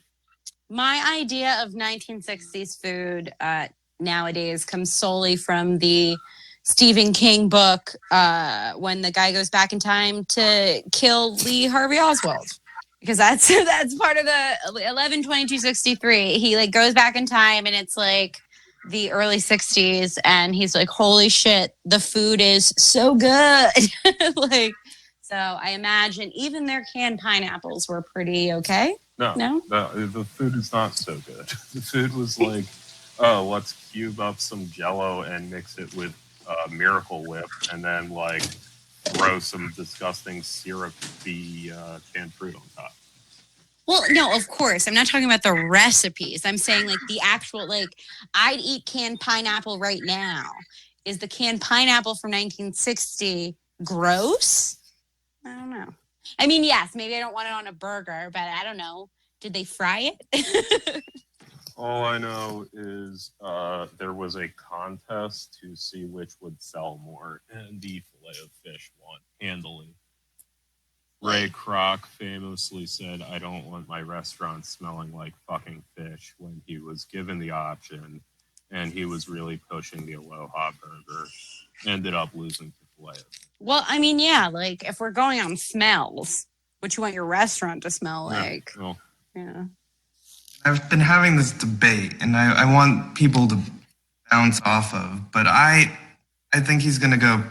My idea of 1960s food nowadays comes solely from the Stephen King book when the guy goes back in time to kill Lee Harvey Oswald. Because that's part of the 11/22/63. He goes back in time and it's the early 60s and he's like, holy shit, the food is so good. So I imagine even their canned pineapples were pretty okay. No, the food is not so good. The food was let's cube up some Jell-O and mix it with Miracle Whip and then throw some disgusting syrupy canned fruit on top. Well, no, of course. I'm not talking about the recipes. I'm saying the actual, I'd eat canned pineapple right now. Is the canned pineapple from 1960 gross? I don't know. I mean, yes, maybe I don't want it on a burger, but I don't know. Did they fry it? All I know is there was a contest to see which would sell more, and the filet of fish won handily. Ray Kroc famously said, I don't want my restaurant smelling like fucking fish when he was given the option, and he was really pushing the Aloha Burger. Ended up losing to filet. Well, I mean, yeah, if we're going on smells, what you want your restaurant to smell like. Well, yeah. I've been having this debate, and I want people to bounce off of, but I think he's going to go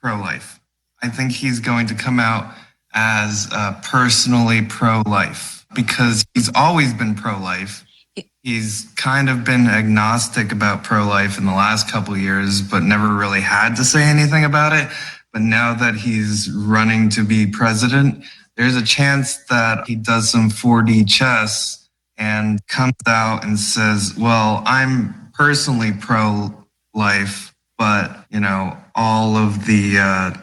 pro-life. I think he's going to come out as personally pro-life because he's always been pro-life. He's kind of been agnostic about pro-life in the last couple of years, but never really had to say anything about it. But now that he's running to be president, there's a chance that he does some 4D chess and comes out and says, well, I'm personally pro-life, but, all of the,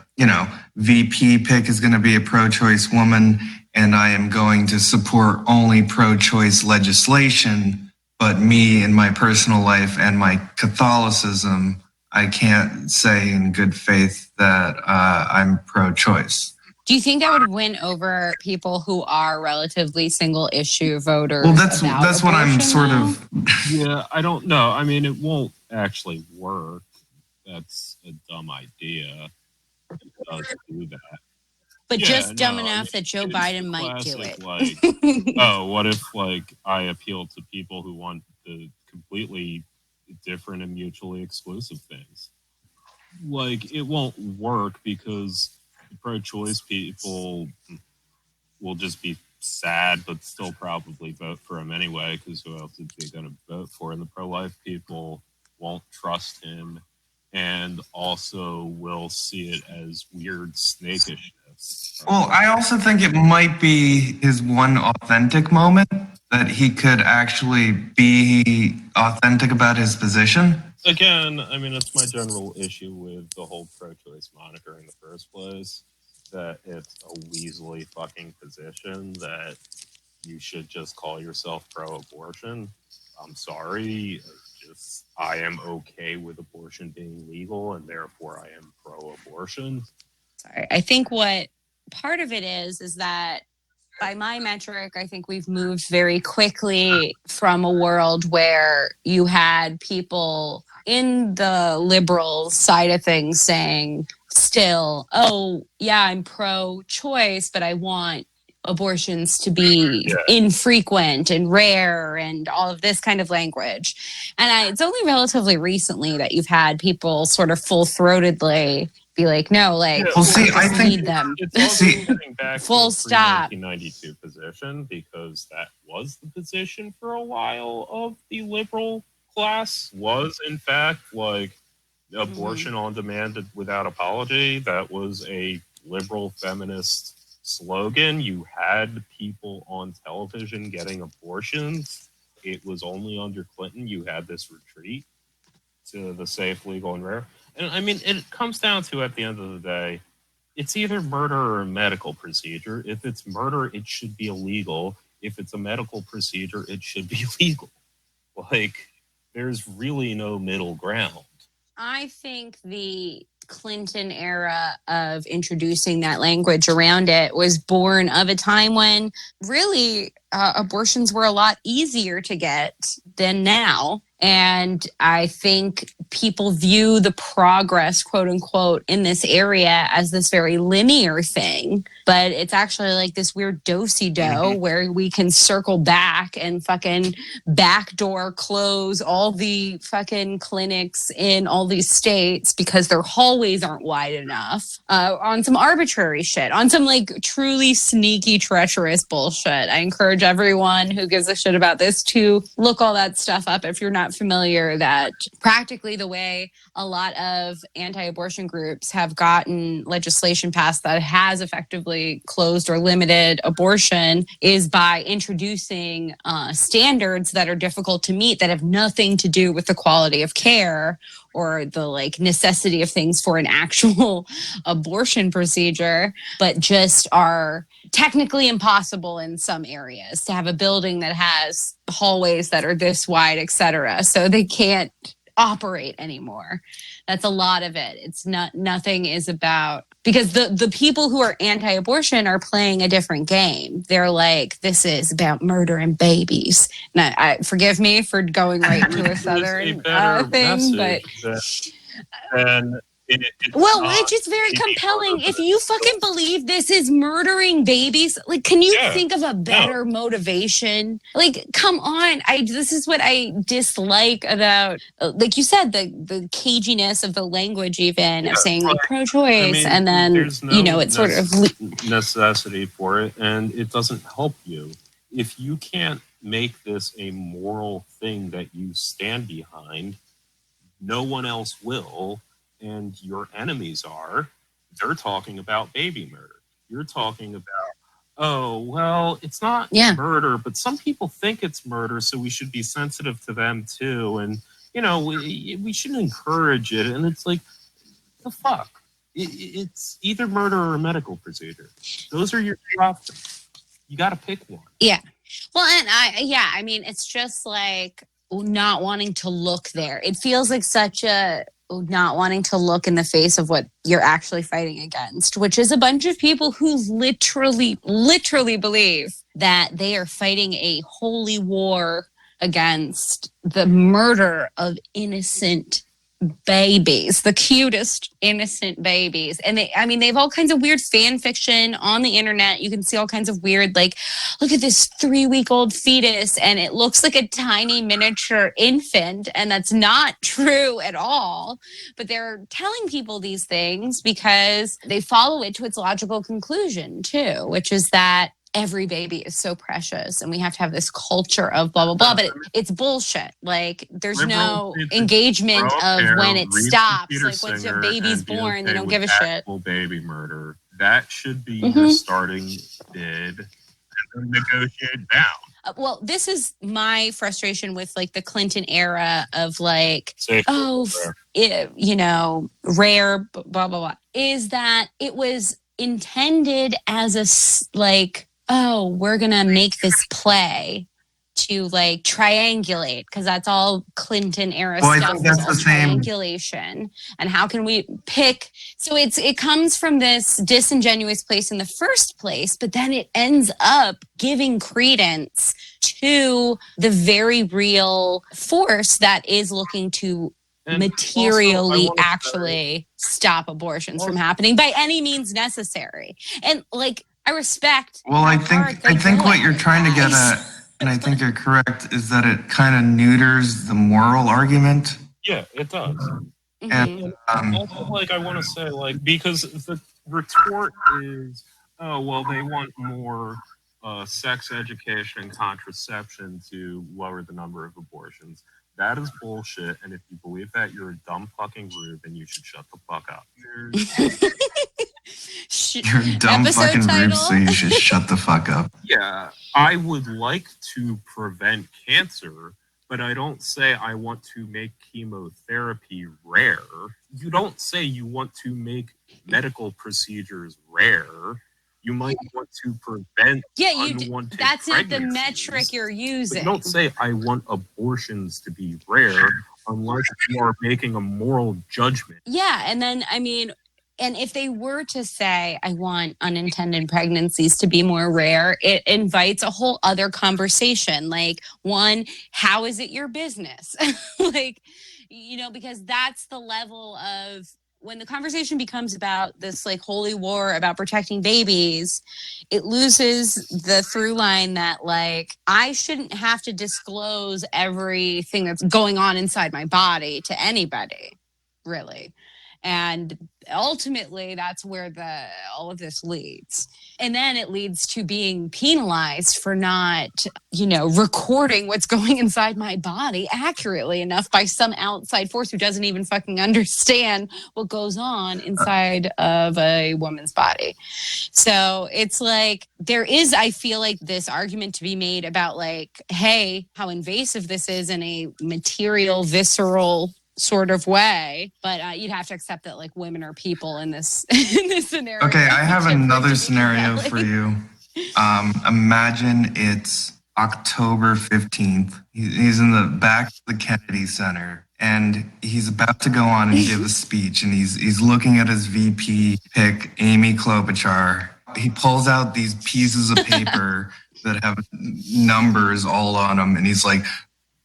VP pick is going to be a pro-choice woman, and I am going to support only pro-choice legislation But me in my personal life and my Catholicism, I can't say in good faith that I'm pro-choice. Do you think that would win over people who are relatively single issue voters? Well, that's what I'm sort of. Yeah, I don't know. I mean, it won't actually work. That's a dumb idea. It does do that. But just dumb enough that Joe Biden might do it. Like, oh, what if like I appeal to people who want the completely different and mutually exclusive things? Like, it won't work because the pro-choice people will just be sad, but still probably vote for him anyway, because who else is he going to vote for? And the pro-life people won't trust him and also will see it as weird snakishness. Well, I also think it might be his one authentic moment that he could actually be authentic about his position. Again, I mean, it's my general issue with the whole pro-choice moniker in the first place, that it's a weaselly fucking position that you should just call yourself pro-abortion. I'm sorry. I am okay with abortion being legal, and therefore I am pro-abortion. Sorry. I think what part of it is that by my metric, I think we've moved very quickly from a world where you had people in the liberal side of things saying still, oh, yeah, I'm pro-choice, but I want abortions to be infrequent and rare and all of this kind of language. And it's only relatively recently that you've had people sort of full-throatedly be like, no, like, well, see, I think need them. It's also getting back full to the stop. 1992 position, because that was the position for a while of the liberal class, was in fact like abortion on demand without apology. That was a liberal feminist slogan. You had people on television getting abortions. It was only under Clinton you had this retreat to the safe, legal, and rare. And I mean, it comes down to, at the end of the day, it's either murder or a medical procedure. If it's murder, it should be illegal. If it's a medical procedure, it should be legal. Like, there's really no middle ground. I think the Clinton era of introducing that language around it was born of a time when really abortions were a lot easier to get than now. And I think people view the progress, quote unquote, in this area as this very linear thing. But it's actually like this weird do-si-do where we can circle back and fucking backdoor close all the fucking clinics in all these states because their hallways aren't wide enough on some arbitrary shit, on some like truly sneaky, treacherous bullshit. I encourage everyone who gives a shit about this to look all that stuff up if you're not familiar, that practically the way a lot of anti-abortion groups have gotten legislation passed that has effectively closed or limited abortion is by introducing standards that are difficult to meet that have nothing to do with the quality of care or the like necessity of things for an actual abortion procedure, but just are technically impossible in some areas to have a building that has hallways that are this wide, et cetera. So they can't operate anymore. That's a lot of it. It's nothing is about, because the people who are anti-abortion are playing a different game. They're like, this is about murdering babies. And I forgive me for going right into a Southern thing, but it's just very compelling. If you fucking believe this is murdering babies, like, can you think of a better motivation? Like, come on. This is what I dislike about, like you said, the caginess of the language, even of saying like pro-choice, and then it's sort of necessity for it, and it doesn't help you if you can't make this a moral thing that you stand behind. No one else will. And your enemies they're talking about baby murder. You're talking about, oh, well, it's not murder, but some people think it's murder, so we should be sensitive to them too. And, we shouldn't encourage it. And it's like, the fuck? It's either murder or a medical procedure. Those are your two options. You got to pick one. Yeah. Well, and I mean, it's just like not wanting to look there. It feels like such a not wanting to look in the face of what you're actually fighting against, which is a bunch of people who literally believe that they are fighting a holy war against the murder of innocent babies, the cutest innocent babies. And they have all kinds of weird fan fiction on the internet. You can see all kinds of weird, like, look at this 3-week-old fetus and it looks like a tiny miniature infant, and that's not true at all. But they're telling people these things because they follow it to its logical conclusion too, which is that every baby is so precious and we have to have this culture of blah, blah, blah. But it's bullshit. Like, there's no engagement of when it stops. Like, once your baby's born, they don't give a shit. Baby murder. That should be your starting bid, and then negotiate down. Well, this is my frustration with, like, the Clinton era of, like, rare, blah, blah, blah, is that it was intended as a, like, oh, we're going to make this play to, like, triangulate, because that's all Clinton era stuff. I think that's the same. Triangulation. And how can we pick? So it comes from this disingenuous place in the first place, but then it ends up giving credence to the very real force that is looking to materially actually stop abortions from happening by any means necessary. And, like, I respect. Well, I think what you're trying to get at, and I think you're correct, is that it kind of neuters the moral argument. Yeah, it does. Mm-hmm. And also, like, I want to say, like, because the retort is, oh, well, they want more sex education and contraception to lower the number of abortions. That is bullshit, and if you believe that, you're a dumb fucking rube, and you should shut the fuck up. You're a dumb fucking rube, so you should shut the fuck up. Yeah, I would like to prevent cancer, but I don't say I want to make chemotherapy rare. You don't say you want to make medical procedures rare. You might want to prevent unwanted that's not the pregnancies. Metric you're using. But don't say I want abortions to be rare unless you are making a moral judgment. Yeah, and then, I mean, and if they were to say, I want unintended pregnancies to be more rare, it invites a whole other conversation. Like, one, how is it your business? Like, because that's the level of, when the conversation becomes about this, like, holy war about protecting babies, it loses the through line that, like, I shouldn't have to disclose everything that's going on inside my body to anybody, really. And ultimately, that's where all of this leads. And then it leads to being penalized for not, recording what's going inside my body accurately enough by some outside force who doesn't even fucking understand what goes on inside of a woman's body. So it's like, there is, I feel like, this argument to be made about, like, hey, how invasive this is in a material, visceral sort of way, but you'd have to accept that, like, women are people in this scenario. Okay, I have another scenario for you. Imagine it's October 15th. He's in the back of the Kennedy Center, and he's about to go on and give a speech, and he's looking at his VP pick, Amy Klobuchar. He pulls out these pieces of paper that have numbers all on them, and he's like,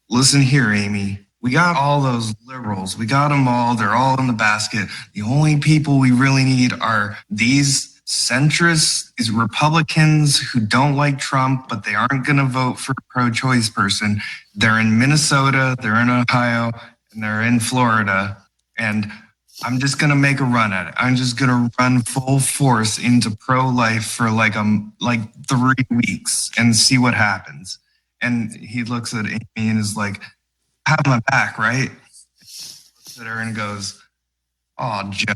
listen here, Amy. We got all those liberals. We got them all. They're all in the basket. The only people we really need are these centrists, these Republicans who don't like Trump, but they aren't going to vote for a pro-choice person. They're in Minnesota, they're in Ohio, and they're in Florida. And I'm just going to make a run at it. I'm just going to run full force into pro-life for like 3 weeks and see what happens. And he looks at Amy and is like, have my back, right? Looks at her and goes, oh, Joe,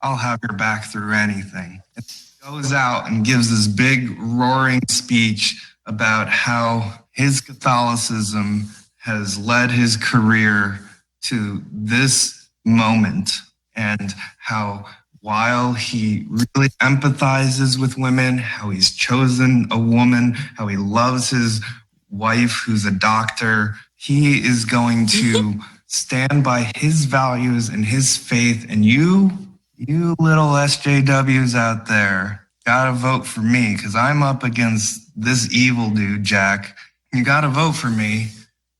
I'll have your back through anything. And he goes out and gives this big roaring speech about how his Catholicism has led his career to this moment and how while he really empathizes with women, how he's chosen a woman, how he loves his wife who's a doctor, he is going to stand by his values and his faith. And you little SJWs out there, gotta vote for me because I'm up against this evil dude, Jack. You gotta vote for me,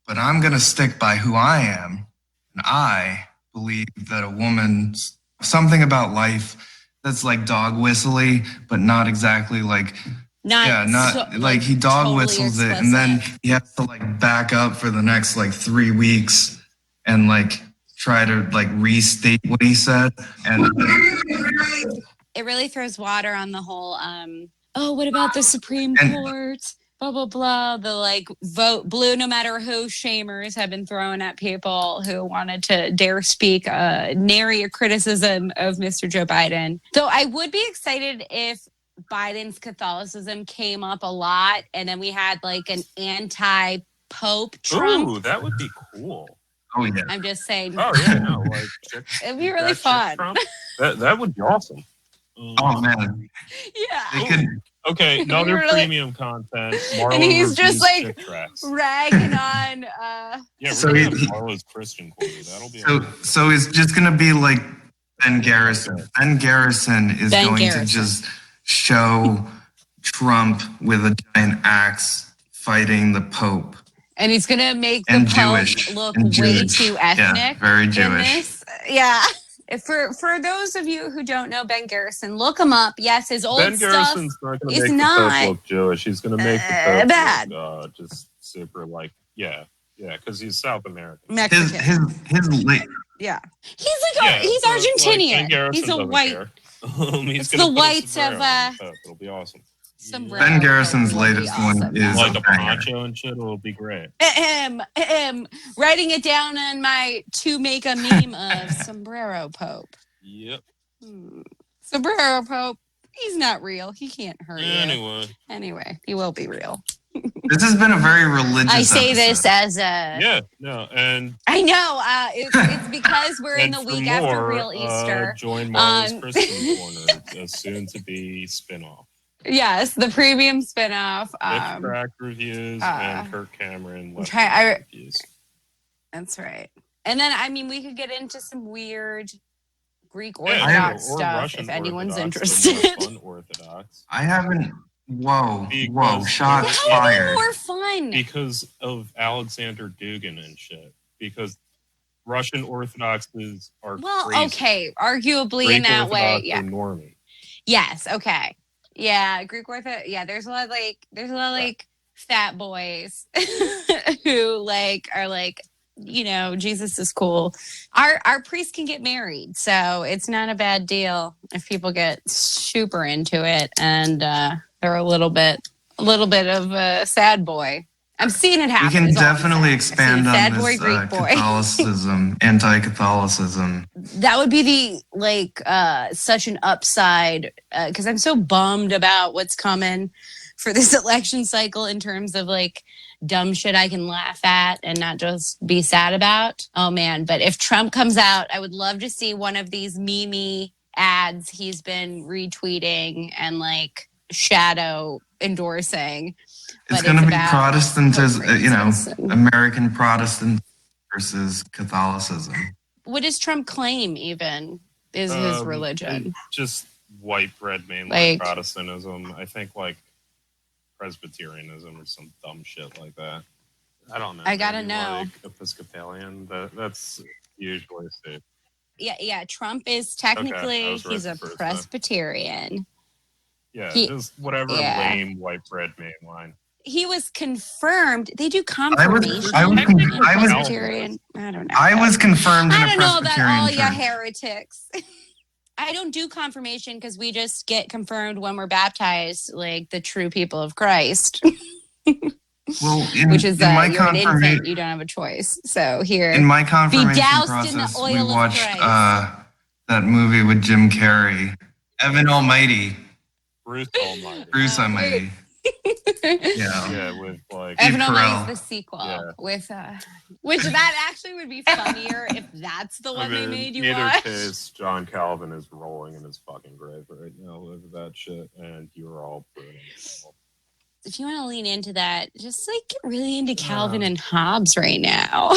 but I'm gonna stick by who I am. And I believe that a woman's something about life that's like dog whistly, but not exactly like like he dog totally whistles it, and then he has to like back up for the next like 3 weeks and like try to like restate what he said. And it really throws water on the whole what about the Supreme Court? Blah blah blah. The like vote blue no matter who shamers have been thrown at people who wanted to dare speak nary a criticism of Mr. Joe Biden. So I would be excited if Biden's Catholicism came up a lot, and then we had like an anti-Pope Trump. Ooh, that would be cool. Oh yeah. I'm just saying. Oh yeah, no, like it'd be really fun. That would be awesome. Oh man. Yeah. They could. Okay, another premium content. Marlo and he's just like ragging on. Yeah, so Marlo's Christian corner. That'll be. So he's just gonna be like Ben Garrison. Ben Garrison is to just show Trump with a giant axe fighting the Pope. And he's gonna make the Pope look way too ethnic. Yeah, very Jewish. Yeah. For those of you who don't know Ben Garrison, look him up. Yes, his old stuff is not going to make the Pope look Jewish. He's going to make the Pope bad. Look, just super like because he's South American. Mexican. His late. Yeah, he's Argentinian. Like, he's a white. It's the whites of. It'll be awesome. Ben Garrison's latest one is like a poncho and shit. It'll be great. Writing it down on my to make a meme of Sombrero Pope. Yep. Sombrero Pope. He's not real. He can't hurt you. Anyway, he will be real. This has been a very religious. I say episode. this as a. And I know it's because we're in the week after Real Easter. Join Marlo's Christian Corner, a soon-to-be spinoff. Yes, the premium spinoff. Crack reviews and Kirk Cameron reviews. That's right. And then we could get into some weird Greek Orthodox stuff Russian if anyone's Orthodox, interested. Unorthodox. I haven't. Whoa! Shots fired. More fun because of Alexander Dugin and shit. Because Russian Orthodoxes are crazy. Okay, arguably Greek in that Orthodox way, yeah. Are normie. Yes, okay. Yeah, Greek Orthodox. Yeah, there's a lot of fat boys who are like, Jesus is cool. Our priests can get married, so it's not a bad deal if people get super into it and they're a little bit of a sad boy. I'm seeing it happen. We can definitely expand on this Greek boy. Catholicism, anti-Catholicism. That would be such an upside because I'm so bummed about what's coming for this election cycle in terms of dumb shit I can laugh at and not just be sad about. Oh man, but if Trump comes out, I would love to see one of these meme ads he's been retweeting and shadow endorsing. It's going to be Protestantism, American Protestant versus Catholicism. What does Trump claim even is his religion? Just white bread mainline Protestantism. I think Presbyterianism or some dumb shit like that. I don't know. I gotta know. Episcopalian. That's usually safe. Yeah. Trump is technically he's a Presbyterian. Yeah, just whatever lame white bread mainline. He was confirmed. They do confirmation. I was Presbyterian. I don't know. I was confirmed in a Presbyterian I don't know about all church. you heretics. I don't do confirmation because we just get confirmed when we're baptized, like the true people of Christ. Well, which is that you're an infant, you don't have a choice. So here, in my confirmation be doused process, in the oil we watched of Christ. That movie with Jim Carrey, Evan Almighty. Bruce Almighty. Bruce Almighty. Yeah. With like Evan Carell. is the sequel Yeah. with which that actually would be funnier if that's the one they made you either watch. case, John Calvin is rolling in his fucking grave right now with that shit, and you're all pruning. If you want to lean into that, just like get really into Calvin and Hobbes right now.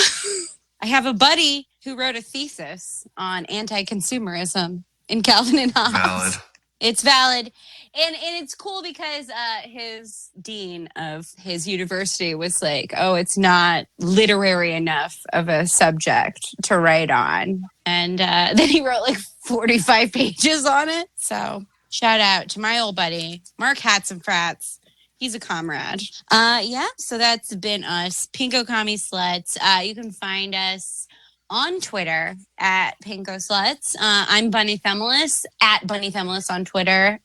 I have a buddy who wrote a thesis on anti-consumerism in Calvin and Hobbes. Valid. It's valid. And it's cool because his dean of his university was like, oh, it's not literary enough of a subject to write on. And then he wrote like 45 pages on it. So shout out to my old buddy, Mark Hats and Frats. He's a comrade. Yeah, so that's been us. Pinko, Commie, Slutz. You can find us on Twitter at Pinko Slutz. I'm Bunny Femalist at Bunny Femalist on Twitter.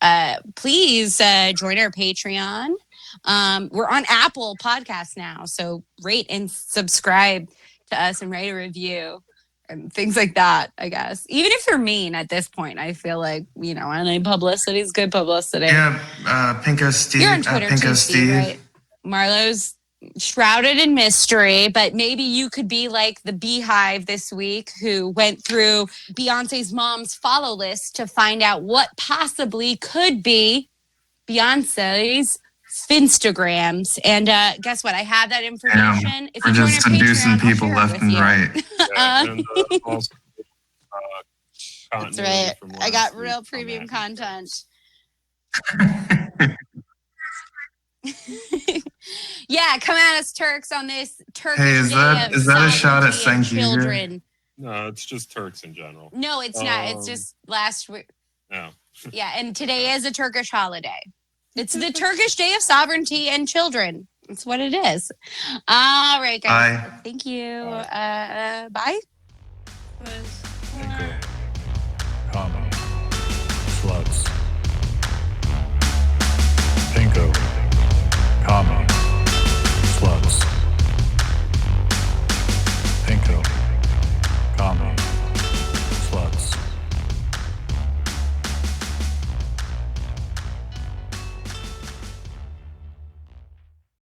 Please join our Patreon. We're on Apple Podcasts now, so rate and subscribe to us and write a review and things like that, I guess. Even if you're mean at this point, I feel like, any publicity is good publicity. Yeah, Pinko Steve. You're on Twitter Pinko too, Steve. right? Marlo's shrouded in mystery, but maybe you could be like the Beehive this week who went through Beyonce's mom's follow list to find out what possibly could be Beyonce's Finstagrams. And guess what? I have that information. We're just seducing people left and right. And also, That's right. I got real premium content. Yeah, come at us, Turks, on this Turkish Hey, is that a shot at sovereignty and Sankt children? No, it's just Turks in general. No, it's not. It's just last week. No. Yeah, and today is a Turkish holiday. It's the Turkish Day of Sovereignty and Children. That's what it is. All right, guys. Bye. Thank you. Bye. Bye.